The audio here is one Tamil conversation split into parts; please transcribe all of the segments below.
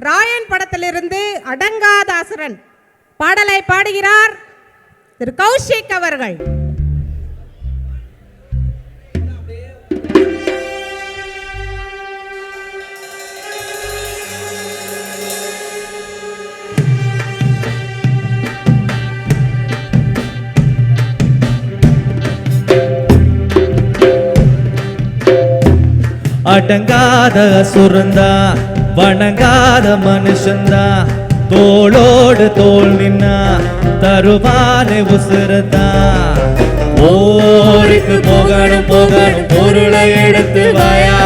ராயன் படத்திலிருந்து அடங்காத அசுரன் பாடலை பாடுகிறார் திரு கௌஷிக் அவர்கள். அடங்காத அசுரந்தா வணங்காத மனுஷந்தா தோளோடு தோல் நின்னா தருவானே உசுரந்தா. ஓருக்கு போகணும் போகணும் பொருளை எடுத்து வாயா,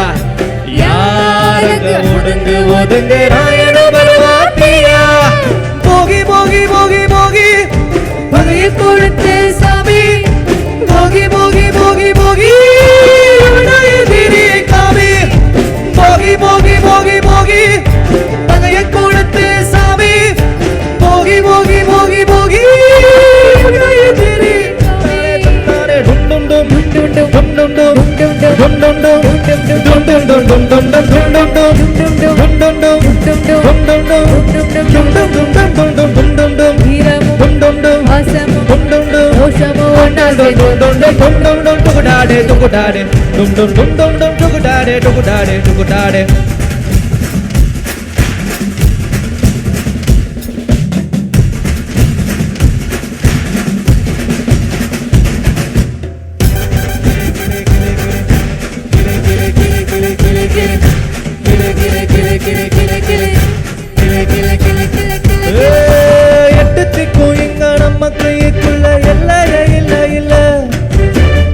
யாருக்கு ஒடுங்கு ஒதுங்கு ராயண வருவாத்தியா. போகி போகி போகி போகி பகையை கொடுத்து சாமி, போகி போகி போகி போகி போகி போகி போகி போகி பகையை கொடுத்து சாமி, போகி போகி போகி போகி எட்டுத்திக்கும் இங்க நம்ம கைக்குள்ள எல்லையே இல்ல இல்ல,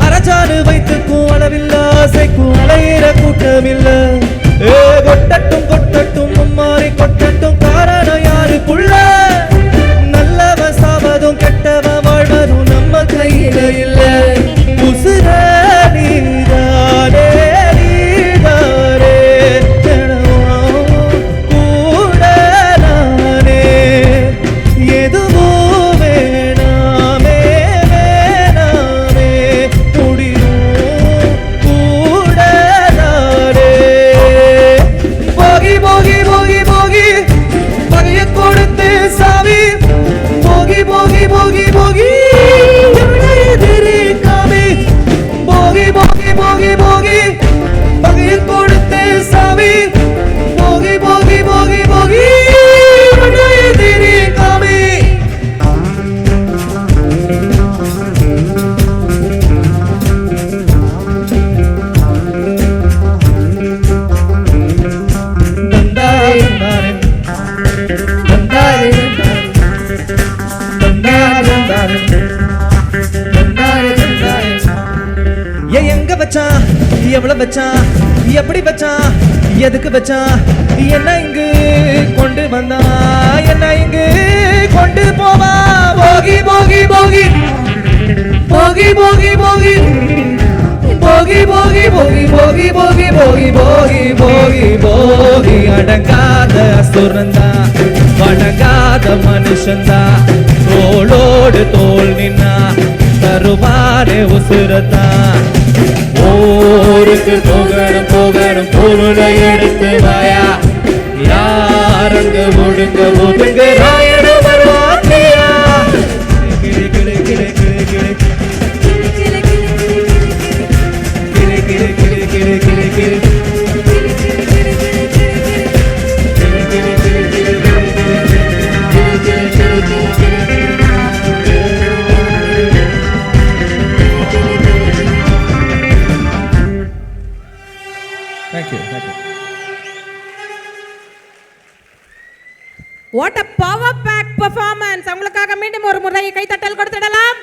அரசாடு வைத்துக்கும் அளவில்ல, ஆசைக்கும் அலையிற கூட்டம் இல்ல. கொட்டட்டும் கொட்டட்டும் மும்மாறி கொட்டட்டும், காரணம் யாருக்குள்ள? நல்லவன் சாவதும் கெட்டவன் வாழ்வதும் நம்ம கையில இல்ல. உசுர நீதானே நீதானே கூட நானே, எதுவும் வேணாமே வேணாமே முடியும் கூட நானே. போகி போகி போகி போகி பகையை கொடுத்து சாமி, போகி போகி போகி போகி எதிரிக்காமி, போகி போகி போகி போகி பகையை கொடுத்து சாமி, போகி போகி போகி போகி எதிரிக்காமி. எங்க வச்சான், எவ்வளவு வச்சான், எப்படி வச்சான், எதுக்கு வச்சான், என்ன இங்கு கொண்டு வந்தா, என்ன இங்கு கொண்டு போவா. போகி போகி போகி போகி போகி போகி போகி போகி போகி போகி போகி போகி போகி போகி போகி அடங்காத அசுரந்தா வணங்காத மனுஷந்தா தோளோடு தோல் நின்னா தருவாரே உசுரந்தா. ஊருக்கு போகணும் போகணும் பொருளை எடுத்து வாயா, யாருங்க ஒடுங்க ஒதுங்க ராயண வருவாத்தியா. கிளி கிளி கிளி கிளி கிளி கிளி கிளி கிளி கிளி கிளி கிளி What a power pack performance. உங்களுக்காக மீண்டும் ஒரு முறை கைத்தட்டல் கொடுத்திடலாம்.